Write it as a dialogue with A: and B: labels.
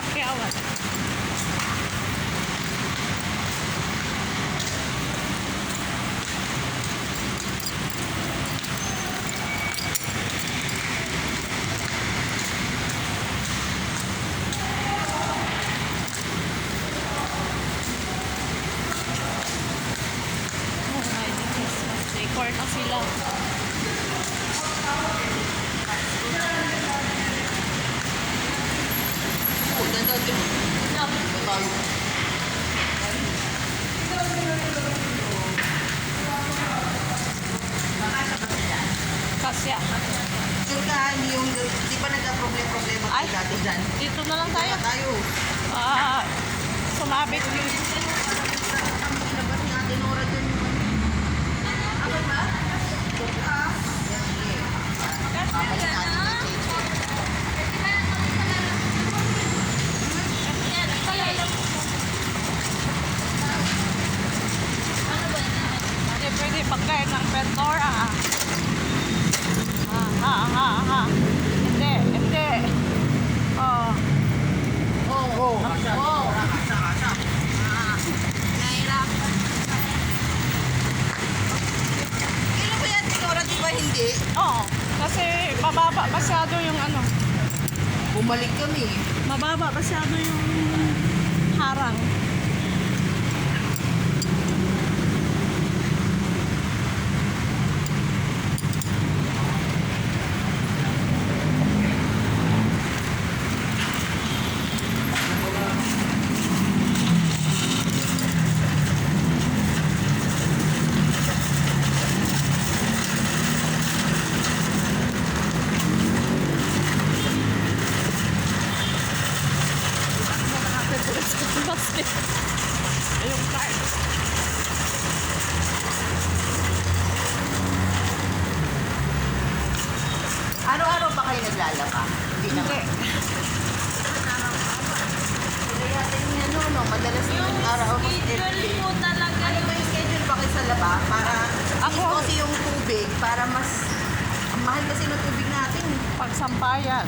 A: Pakyawan. Decor na sila.
B: Ganda din.
A: Kasya.
B: Sure ka, di ba nagka-problema
A: Ay,
B: kayo dati dyan?
A: dito na lang tayo.
B: Tayo.
A: Sumabit yun.
B: Labas ni Ate Nora dyan. Ako ba? Sure ka? Yan, sige. Papalit natin kay Cheche.
A: Hindi pwede pagkain ng Pentora. Hindi, hindi. Oh.
B: Oo. Oo. Kasa. Nahirap. Kailan ba yan, Ate Nora? Di ba hindi?
A: Oo. Kasi mababa masyado yung ano.
B: Bumalik kami.
A: Mababa masyado yung harang. Ayun card.
B: Araw-araw ba kayo naglalaba? Hindi naman. Kaya tingnan no, madalas yung araw mo
C: Schedule po talaga.
B: Ano ba yung schedule ba kayo sa laba? Para
A: Ako.
B: kasi yung tubig, para mas ang mahal kasi ng tubig natin.
A: Pagsampayan.